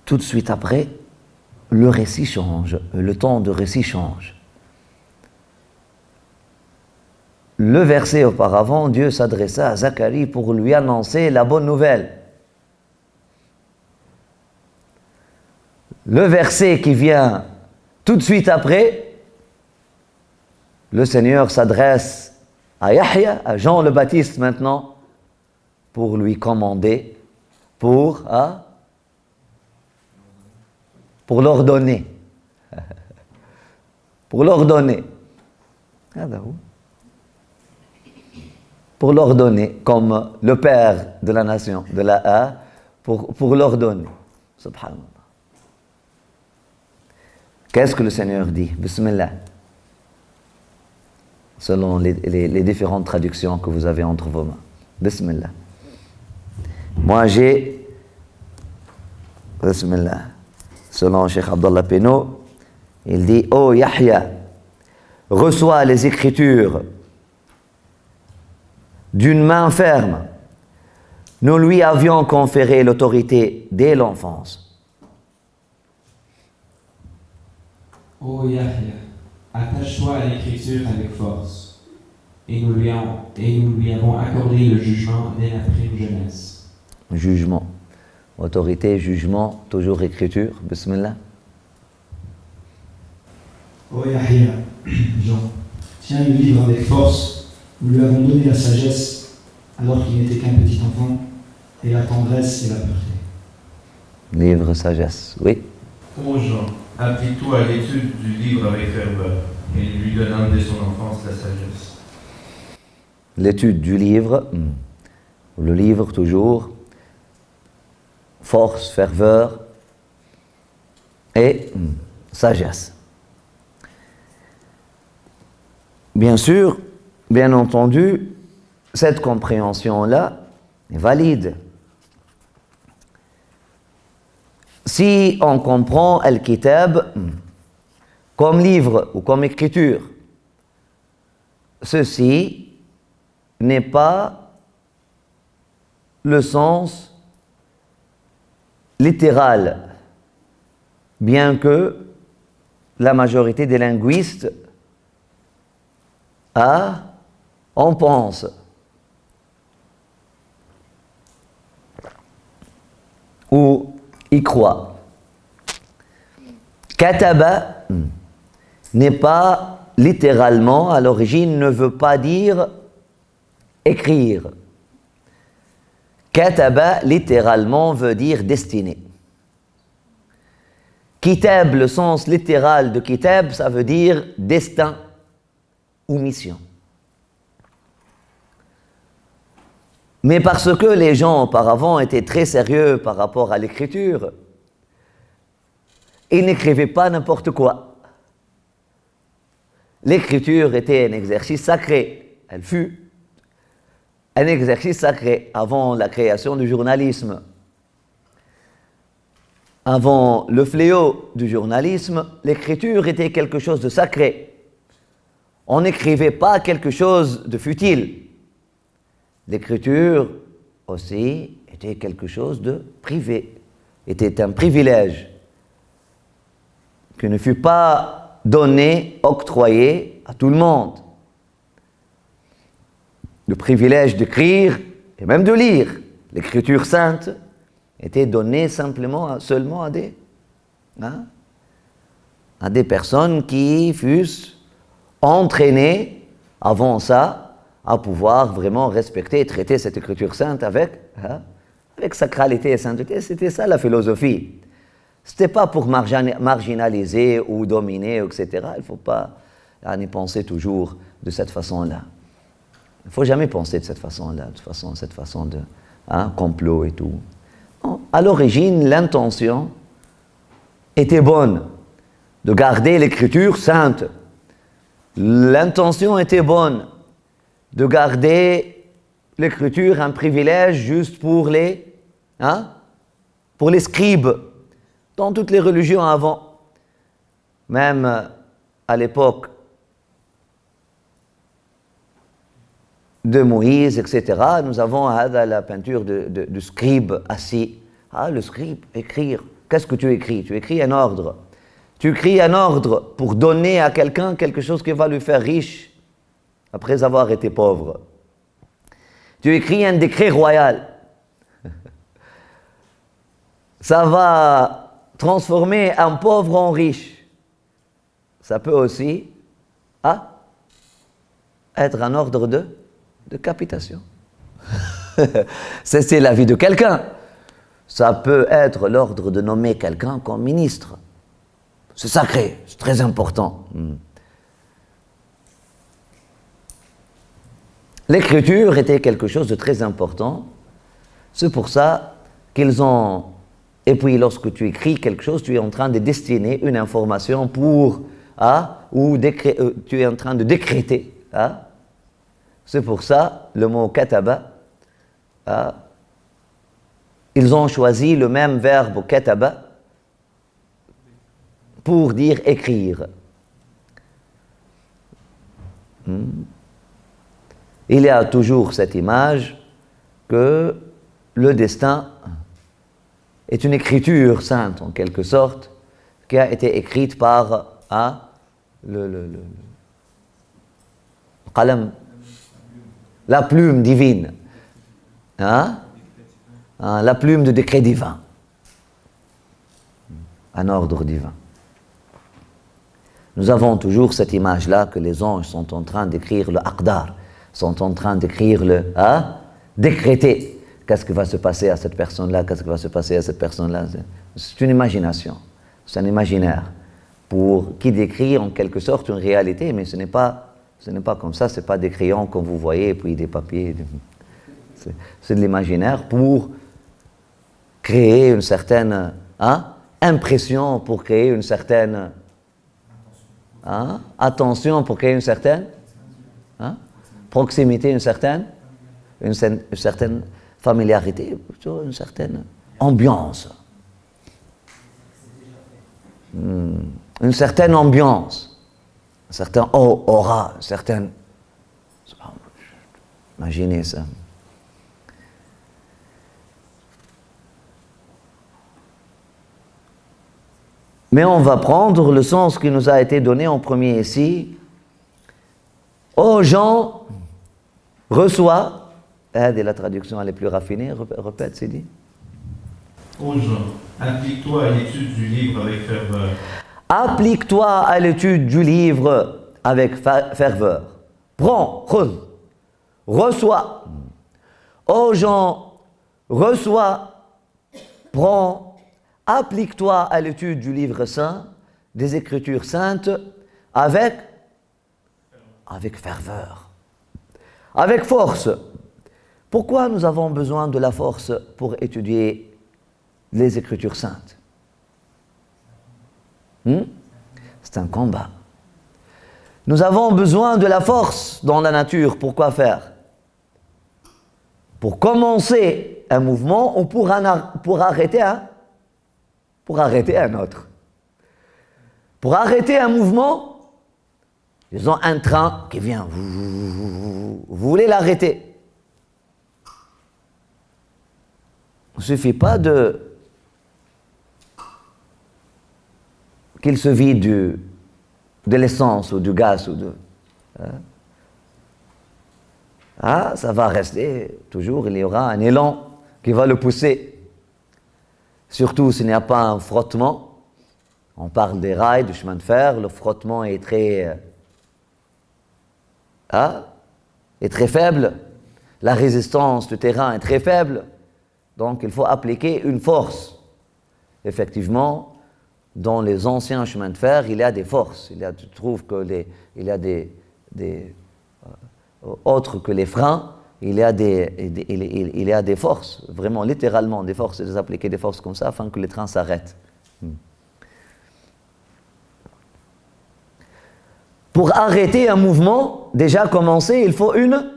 tout de suite après, le récit change, le temps de récit change. Le verset auparavant, Dieu s'adressa à Zacharie pour lui annoncer la bonne nouvelle. Le verset qui vient tout de suite après, le Seigneur s'adresse à Yahya, à Jean le Baptiste maintenant, pour lui commander, pour l'ordonner. Pour l'ordonner. Pour l'ordonner, comme le père de la nation, de la pour l'ordonner. Subhanallah. Qu'est-ce que le Seigneur dit? Bismillah. Selon les différentes traductions que vous avez entre vos mains. Bismillah. Moi j'ai Bismillah. Selon Cheikh Abdallah Peno, il dit: ô Yahya, reçois les Écritures d'une main ferme. Nous lui avions conféré l'autorité dès l'enfance. Ô Yahya, attache-toi à l'écriture avec force, et nous lui avons accordé le jugement dès la prime jeunesse. Jugement. Autorité, jugement, toujours écriture. Bismillah. Ô Yahya, Jean, tiens le livre avec force. Nous lui avons donné la sagesse alors qu'il n'était qu'un petit enfant, et la tendresse et la pureté. Livre sagesse, oui. Ô Jean, applique-toi à l'étude du livre avec ferveur, et lui donnant dès son enfance la sagesse. L'étude du livre, le livre toujours, force, ferveur et sagesse. Bien sûr, bien entendu, cette compréhension-là est valide. Si on comprend Al-Kitab comme livre ou comme écriture, ceci n'est pas le sens littéral, bien que la majorité des linguistes en pense. Ou y croit. Kataba n'est pas littéralement, à l'origine, ne veut pas dire écrire. Kataba, littéralement, veut dire destiné. Kitab, le sens littéral de kitab, ça veut dire destin ou mission. Mais parce que les gens auparavant étaient très sérieux par rapport à l'écriture, ils n'écrivaient pas n'importe quoi. L'écriture était un exercice sacré. Elle fut un exercice sacré avant la création du journalisme. Avant le fléau du journalisme, l'écriture était quelque chose de sacré. On n'écrivait pas quelque chose de futile. L'écriture aussi était quelque chose de privé, était un privilège qui ne fut pas donné, octroyé à tout le monde. Le privilège d'écrire et même de lire l'écriture sainte était donné seulement à des personnes qui fussent entraînées avant ça à pouvoir vraiment respecter et traiter cette écriture sainte avec sacralité et sainteté. C'était ça la philosophie. C'était pas pour marginaliser ou dominer, etc. Il ne faut pas y penser toujours de cette façon-là. Il ne faut jamais penser de cette façon-là, cette façon de complot et tout. Non. À l'origine, l'intention était bonne, de garder l'écriture sainte. L'intention était bonne, de garder l'écriture un privilège juste pour les scribes, dans toutes les religions avant. Même à l'époque de Moïse, etc., nous avons la peinture du scribe assis. Le scribe, écrire, qu'est-ce que tu écris? Tu écris un ordre. Tu écris un ordre pour donner à quelqu'un quelque chose qui va lui faire riche après avoir été pauvre. Tu écris un décret royal. Ça va transformer un pauvre en riche. Ça peut aussi être un ordre de capitation. C'est la vie de quelqu'un. Ça peut être l'ordre de nommer quelqu'un comme ministre. C'est sacré, c'est très important. L'écriture était quelque chose de très important. C'est pour ça qu'ils ont... Et puis lorsque tu écris quelque chose, tu es en train de destiner une information pour... tu es en train de décréter. C'est pour ça, le mot kataba, ils ont choisi le même verbe kataba pour dire écrire. Il y a toujours cette image que le destin est une écriture sainte, en quelque sorte, qui a été écrite par le qalam, la plume divine, la plume de décret divin, un ordre divin. Nous avons toujours cette image-là que les anges sont en train d'écrire le aqdar, sont en train d'écrire le décréter. Qu'est-ce qui va se passer à cette personne-là? Qu'est-ce qui va se passer à cette personne-là? C'est une imagination, c'est un imaginaire pour qui décrit en quelque sorte une réalité, mais ce n'est pas comme ça, ce n'est pas des crayons comme vous voyez, et puis des papiers. C'est de l'imaginaire pour créer une certaine impression, pour créer une certaine attention, pour créer une certaine proximité, une certaine familiarité, plutôt une certaine ambiance. Une certaine ambiance, un certain aura, une certaine... Imaginez ça. Mais on va prendre le sens qui nous a été donné en premier ici. Ô gens, reçois... la traduction elle est plus raffinée, répète, c'est dit. Ô gens, applique-toi à l'étude du livre avec ferveur. Applique-toi à l'étude du livre avec ferveur. Prends, reçois. Ô gens, reçois, prends, applique-toi à l'étude du livre saint, des Écritures saintes, avec ferveur, avec force. Pourquoi nous avons besoin de la force pour étudier les Écritures saintes? C'est un combat. Nous avons besoin de la force dans la nature. Pourquoi faire? Pour commencer un mouvement ou pour arrêter un autre. Pour arrêter un mouvement, ils ont un train qui vient. Vous voulez l'arrêter. Il ne suffit pas qu'il se vide de l'essence ou du gaz. Ça va rester toujours, il y aura un élan qui va le pousser. Surtout s'il n'y a pas un frottement. On parle des rails, du chemin de fer, le frottement est très faible. La résistance du terrain est très faible. Donc il faut appliquer une force. Effectivement, dans les anciens chemins de fer, il y a des forces. Tu trouves qu'il y a des autres que les freins, il y a des forces, vraiment littéralement des forces, et de appliquer des forces comme ça afin que les trains s'arrêtent. Pour arrêter un mouvement, déjà commencer, il faut une...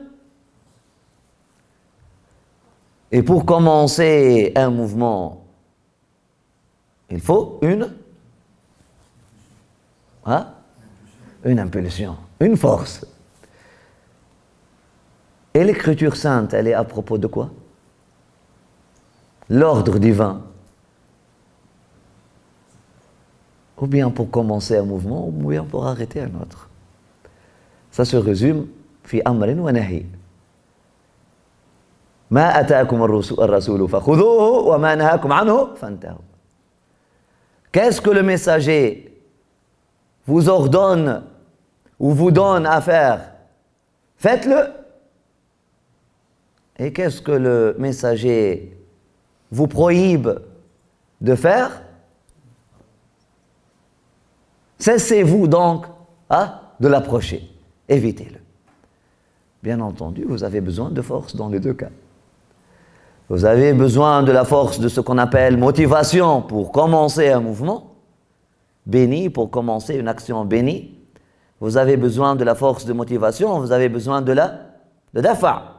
Et pour commencer un mouvement, il faut une impulsion, une force. Et l'écriture sainte, elle est à propos de quoi? L'ordre divin. ou bien pour commencer un mouvement, ou bien pour arrêter un autre. Ça se résume fi amrin wa nahi. Ma ataakum ar-rasulu fakhudhuhu wa ma nahakum anhu fantahu. Qu'est-ce que le messager vous ordonne ou vous donne à faire? Faites-le. Et qu'est-ce que le messager vous prohibe de faire? Cessez-vous donc de l'approcher. Évitez-le. Bien entendu, vous avez besoin de force dans les deux cas. Vous avez besoin de la force de ce qu'on appelle motivation pour commencer un mouvement béni, pour commencer une action bénie. Vous avez besoin de la force de motivation, vous avez besoin de dafa'.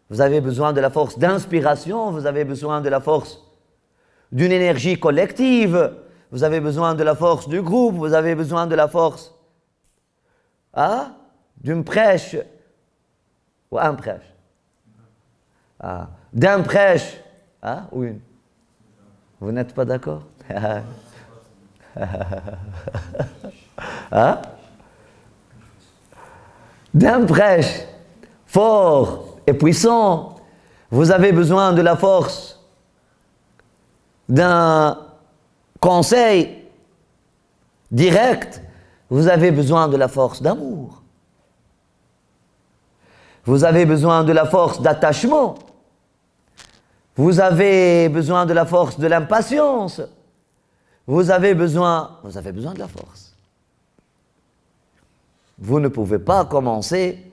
Vous avez besoin de la force d'inspiration, vous avez besoin de la force d'une énergie collective, vous avez besoin de la force du groupe, vous avez besoin de la force d'une prêche ou un prêche. D'un prêche ou une. Vous n'êtes pas d'accord? D'un prêche fort et puissant, vous avez besoin de la force d'un conseil direct, vous avez besoin de la force d'amour. Vous avez besoin de la force d'attachement. Vous avez besoin de la force de l'impatience. Vous avez besoin de la force. Vous ne pouvez pas commencer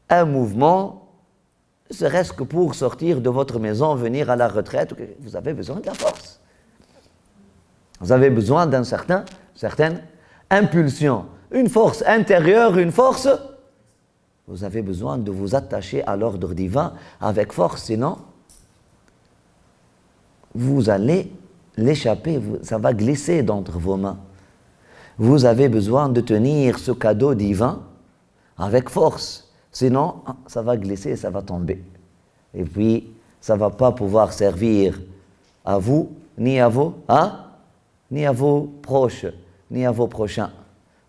un mouvement, ne serait-ce que pour sortir de votre maison, venir à la retraite. Vous avez besoin de la force. Vous avez besoin d'une certaine impulsion, une force intérieure, une force. Vous avez besoin de vous attacher à l'ordre divin avec force, sinon vous allez l'échapper, ça va glisser d'entre vos mains. Vous avez besoin de tenir ce cadeau divin avec force, sinon ça va glisser, ça va tomber. Et puis, ça ne va pas pouvoir servir à vous, ni à vos proches, ni à vos prochains,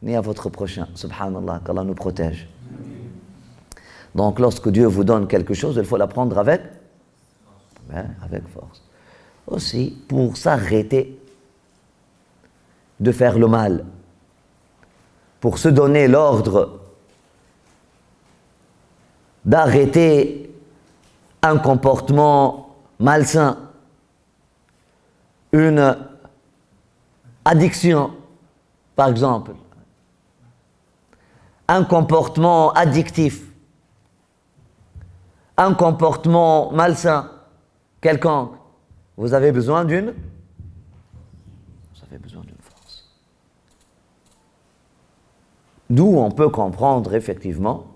ni à votre prochain. Subhanallah, qu'Allah nous protège. Donc, lorsque Dieu vous donne quelque chose, il faut l'apprendre avec force. Aussi, pour s'arrêter de faire le mal, pour se donner l'ordre d'arrêter un comportement malsain, une addiction, par exemple, un comportement addictif, un comportement malsain, quelconque, vous avez besoin d'une force. D'où on peut comprendre effectivement,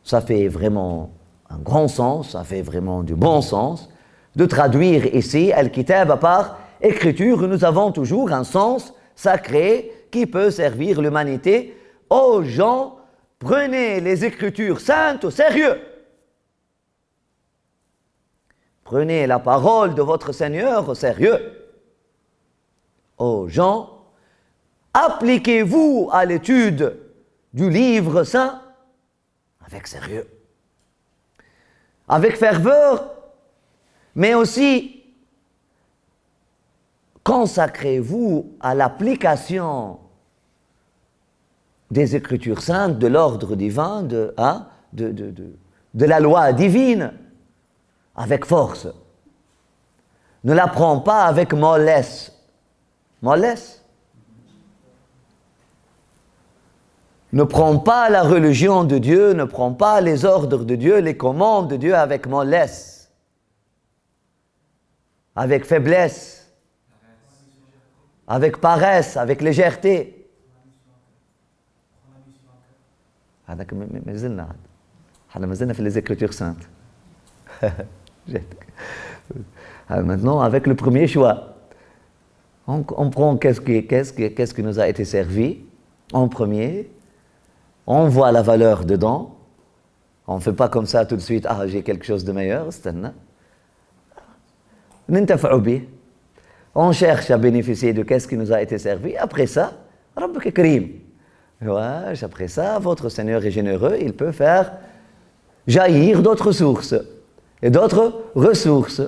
ça fait vraiment un grand sens, ça fait vraiment du bon sens, de traduire ici Al-Kitab par écriture. Nous avons toujours un sens sacré qui peut servir l'humanité. Aux gens, prenez les Écritures saintes au sérieux. Prenez la parole de votre Seigneur au sérieux. Aux gens, appliquez-vous à l'étude du livre saint avec sérieux, avec ferveur, mais aussi consacrez-vous à l'application des Écritures saintes, de l'ordre divin, de la loi divine, avec force. Ne la prends pas avec mollesse. Mollesse. Ne prends pas la religion de Dieu, ne prends pas les ordres de Dieu, les commandes de Dieu avec mollesse, avec faiblesse, avec paresse, avec légèreté. ما زلنا في les Écritures saintes. Maintenant, avec le premier choix, on prend qu'est-ce qui nous a été servi en premier, on voit la valeur dedans, on ne fait pas comme ça tout de suite, j'ai quelque chose de meilleur, On cherche à bénéficier de qu'est-ce qui nous a été servi. Après ça, Rabbuk Karim. Ouais, après ça, votre Seigneur est généreux, il peut faire jaillir d'autres sources et d'autres ressources.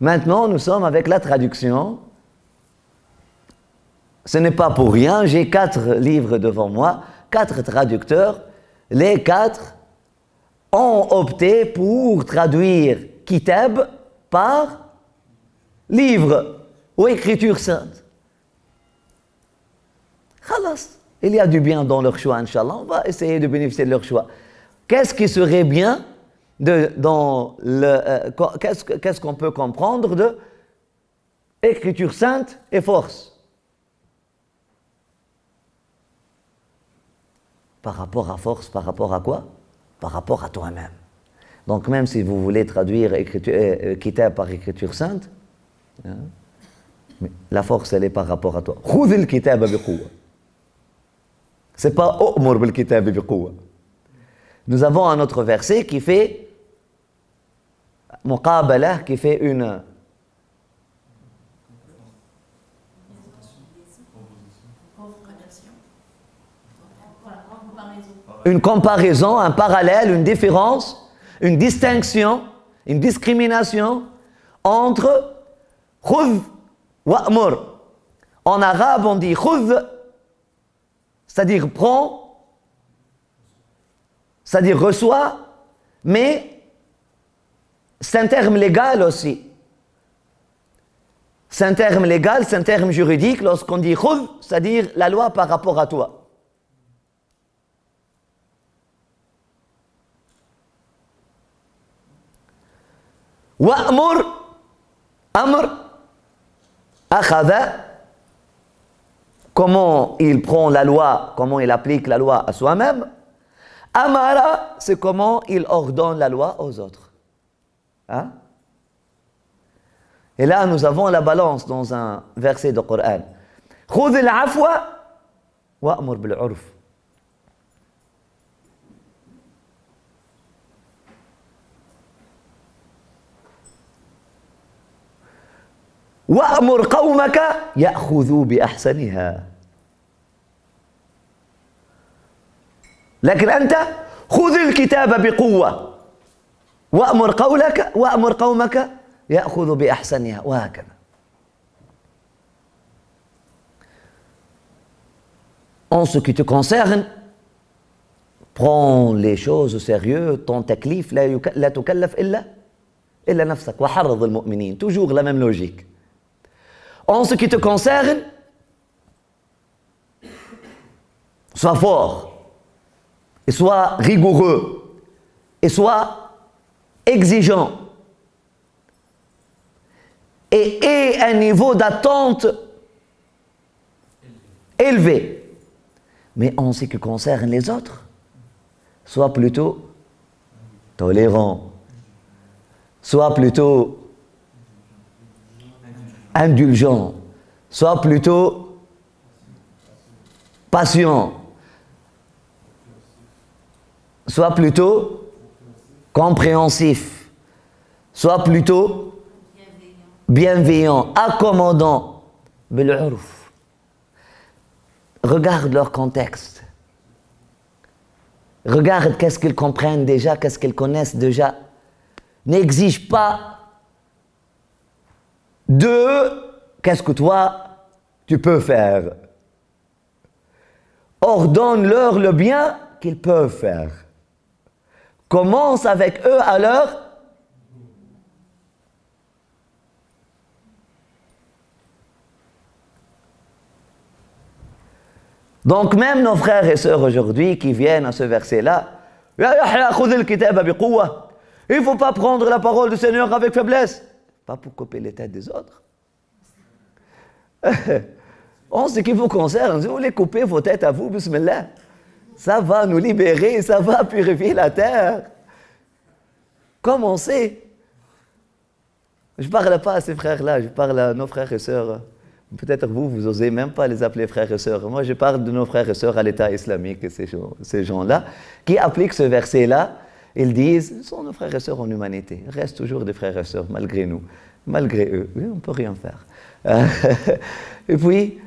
Maintenant, nous sommes avec la traduction. Ce n'est pas pour rien, j'ai 4 livres devant moi, 4 traducteurs. Les 4 ont opté pour traduire kitab par livre ou écriture sainte. Khalas. Il y a du bien dans leur choix, Inch'Allah. On va essayer de bénéficier de leur choix. Qu'est-ce qui serait bien qu'est-ce qu'on peut comprendre de écriture sainte et force? Par rapport à force, par rapport à quoi? Par rapport à toi-même. Donc même si vous voulez traduire kitab par écriture sainte, hein, mais la force elle est par rapport à toi. Khudh al-kitaba biquwwa. C'est pas O'mur bil-kitab biquwwa. Nous avons un autre verset qui fait muqabala, qui fait une comparaison, un parallèle, une différence, une distinction, une discrimination entre khudh wa amur. En arabe, on dit khudh, c'est-à-dire prends, c'est-à-dire reçois, mais c'est un terme légal aussi. C'est un terme légal, c'est un terme juridique. Lorsqu'on dit khudh, c'est-à-dire la loi par rapport à toi. Wa'mur, amr, akhadha, comment il prend la loi, comment il applique la loi à soi-même. Amara, c'est comment il ordonne la loi aux autres. Hein? Et là, nous avons la balance dans un verset du Coran. Khudh al-afwa wa'mur bil-'urf. وأمر قومك يأخذوا بأحسنها. لكن أنت خذ الكتاب بقوة وأمر قومك يأخذوا بأحسنها وهكذا. En ce qui te concerne, prends les choses au sérieux, ton taklif لا تكلف إلا نفسك وحرض المؤمنين. Toujours la même logique. En ce qui te concerne, sois fort, et sois rigoureux, et sois exigeant, et aie un niveau d'attente élevé. Mais en ce qui concerne les autres, sois plutôt tolérant, sois plutôt indulgent, sois plutôt patient, sois plutôt compréhensif, sois plutôt bienveillant, accommodant. Bil-'urf. Regarde leur contexte. Regarde qu'est-ce qu'ils comprennent déjà, qu'est-ce qu'ils connaissent déjà. N'exige pas qu'est-ce que toi tu peux faire. Ordonne-leur le bien qu'ils peuvent faire. Commence avec eux alors. Donc même nos frères et sœurs aujourd'hui qui viennent à ce verset-là, il ne faut pas prendre la parole du Seigneur avec faiblesse. Pas pour couper les têtes des autres. En ce qui vous concerne, si vous voulez couper vos têtes à vous, bismillah, ça va nous libérer, ça va purifier la terre. Commencez. Je ne parle pas à ces frères-là, je parle à nos frères et sœurs. Peut-être vous n'osez même pas les appeler frères et sœurs. Moi, je parle de nos frères et sœurs à l'État islamique, ces gens-là, qui appliquent ce verset-là ils disent, ce sont nos frères et sœurs en humanité, ils restent toujours des frères et sœurs malgré nous, malgré eux, oui, on ne peut rien faire. Et puis,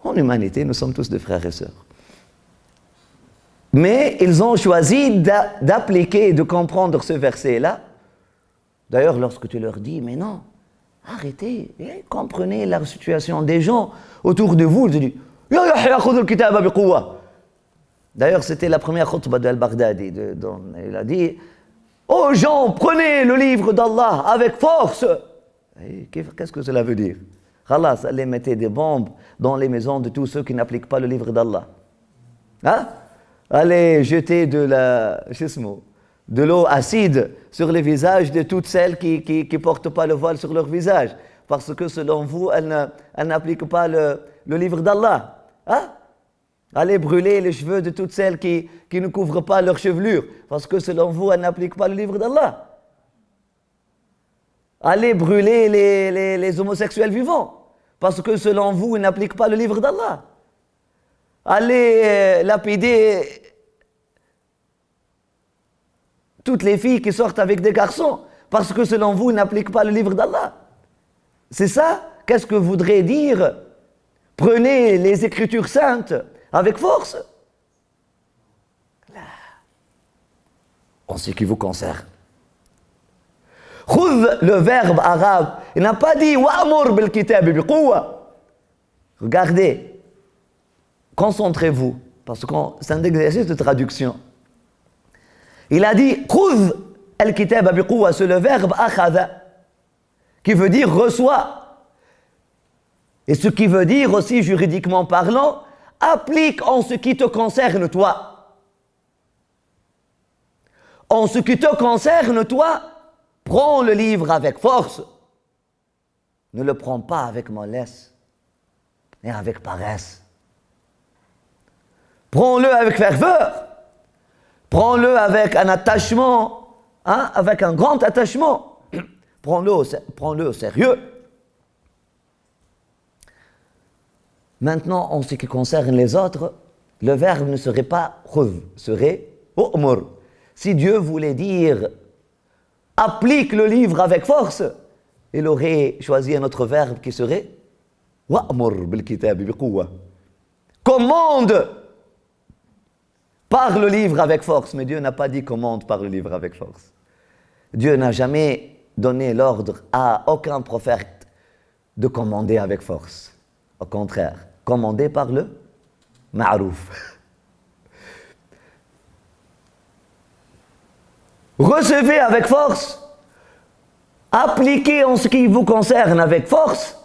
en humanité, nous sommes tous des frères et sœurs. Mais ils ont choisi d'appliquer et de comprendre ce verset-là. D'ailleurs, lorsque tu leur dis, mais non, arrêtez, comprenez la situation des gens autour de vous, ils disent, Ya Yahya, khudh al-kitaba bi quwwa. D'ailleurs, c'était la première khutbah d'Al-Baghdadi. Il a dit, oh gens, prenez le livre d'Allah avec force. Et qu'est-ce que cela veut dire? Allah, allez mettre des bombes dans les maisons de tous ceux qui n'appliquent pas le livre d'Allah. Hein? Allez jeter de l'eau acide sur les visages de toutes celles qui ne portent pas le voile sur leur visage. Parce que selon vous, elles n'appliquent pas le livre d'Allah. Hein? Allez brûler les cheveux de toutes celles qui ne couvrent pas leur chevelure. Parce que selon vous, elles n'appliquent pas le livre d'Allah. Allez brûler les homosexuels vivants. Parce que selon vous, ils n'appliquent pas le livre d'Allah. Allez lapider toutes les filles qui sortent avec des garçons, parce que selon vous, ils n'appliquent pas le livre d'Allah. C'est ça? Qu'est-ce que voudrait dire? Prenez les Écritures saintes avec force. Là. En ce qui vous concerne. Khudh, le verbe arabe, il n'a pas dit wa'amur bil kitab bi quwwa. Regardez. Concentrez-vous, parce que c'est un exercice de traduction. Il a dit khudh al-kitab bi quwwa, c'est le verbe akhadha, qui veut dire reçoit. Et ce qui veut dire aussi, juridiquement parlant, applique en ce qui te concerne toi. En ce qui te concerne toi, prends le livre avec force. Ne le prends pas avec mollesse et avec paresse. Prends-le avec ferveur. Prends-le avec un attachement, hein, avec un grand attachement. Prends-le au sérieux. Maintenant, en ce qui concerne les autres, le verbe ne serait pas khudh, serait u'mur. Si Dieu voulait dire applique le livre avec force, il aurait choisi un autre verbe qui serait wa'mur bil kitab bi quwwa. Commande par le livre avec force, mais Dieu n'a pas dit commande par le livre avec force. Dieu n'a jamais donné l'ordre à aucun prophète de commander avec force. Au contraire, commander par le ma'rouf. Recevez avec force, appliquez en ce qui vous concerne avec force,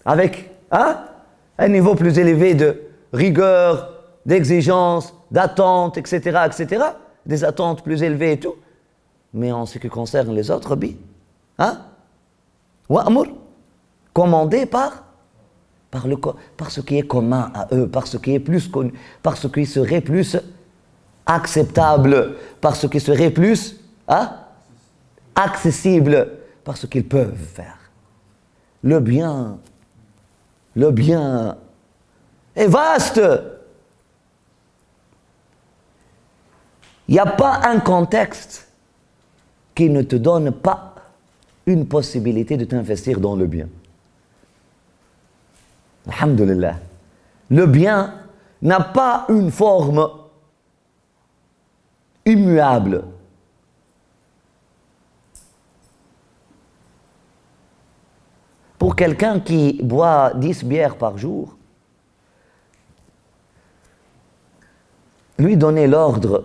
avec un niveau plus élevé de rigueur, d'exigence, d'attente, etc., etc., des attentes plus élevées et tout. Mais en ce qui concerne les autres, wa'amur, commandé par ce qui est commun à eux, par ce qui est plus connu, par ce qui serait plus acceptable, par ce qui serait plus accessible, par ce qu'ils peuvent faire. Le bien est vaste. Il n'y a pas un contexte qui ne te donne pas une possibilité de t'investir dans le bien. Alhamdulillah. Le bien n'a pas une forme immuable. Pour quelqu'un qui boit 10 bières par jour, lui donner l'ordre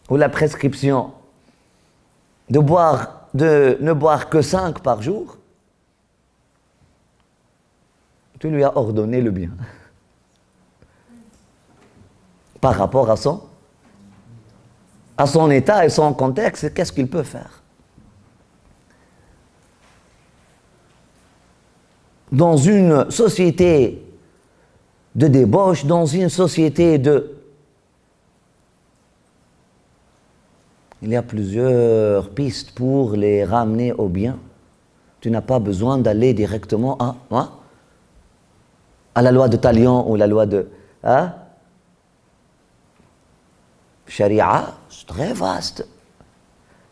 ou la prescription de ne boire que 5 par jour, tu lui as ordonné le bien. Par rapport à son état et son contexte, qu'est-ce qu'il peut faire? Dans une société de débauche, dans une société il y a plusieurs pistes pour les ramener au bien. Tu n'as pas besoin d'aller directement à la loi de Talion ou la loi de Sharia, c'est très vaste.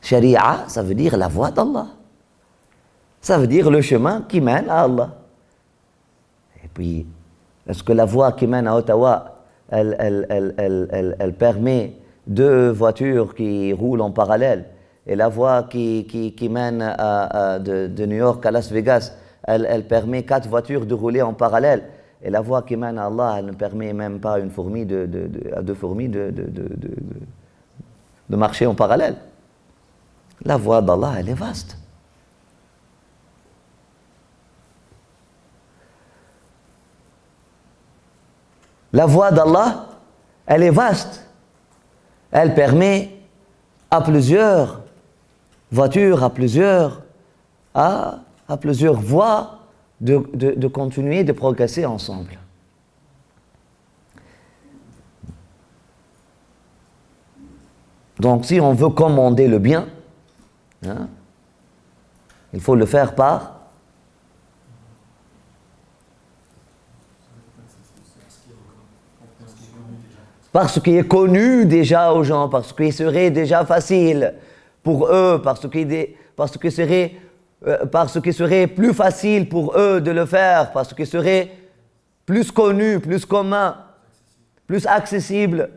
Sharia, ça veut dire la voie d'Allah. Ça veut dire le chemin qui mène à Allah. Et puis, est-ce que la voie qui mène à Ottawa, elle permet 2 voitures qui roulent en parallèle, et la voie qui mène de New York à Las Vegas, elle permet 4 voitures de rouler en parallèle, et la voie qui mène à Allah, elle ne permet même pas à 2 fourmis de marcher en parallèle. La voie d'Allah, elle est vaste. La voie d'Allah, elle est vaste. Elle permet à plusieurs voitures, à plusieurs voies de continuer, de progresser ensemble. Donc, si on veut commander le bien, il faut le faire par ce qui est connu déjà aux gens, parce qu'il serait déjà facile pour eux, parce que serait plus facile pour eux de le faire, parce que serait plus connu, plus commun, plus accessible.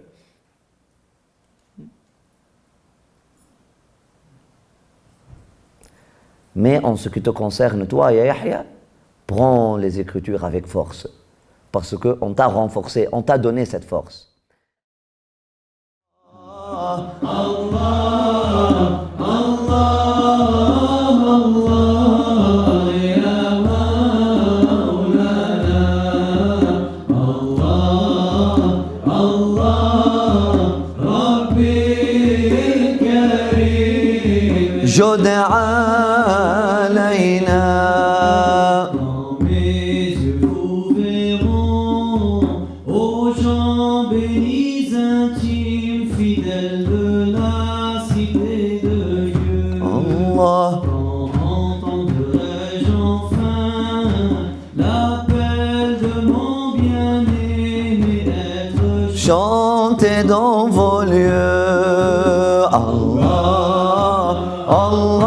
Mais en ce qui te concerne, toi, Yahya, prends les Écritures avec force, parce qu'on t'a renforcé, on t'a donné cette force. Allah, Allah, Allah, ya Maulana. Allah, Allah, Rabbi Karim. Jod alayna. Quand mes yeux ouvriront aux gens bénis intimes, fidèles de la cité de Dieu. Allah. Quand entendrai-je enfin l'appel de mon bien-aimé être chanté dans vos lieux. Allah, Allah,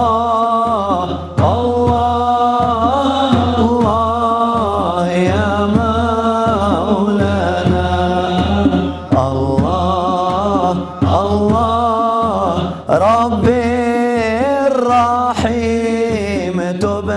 Allah, Allah, ya Maulana. Allah, Allah, Rabbi Rahim, tub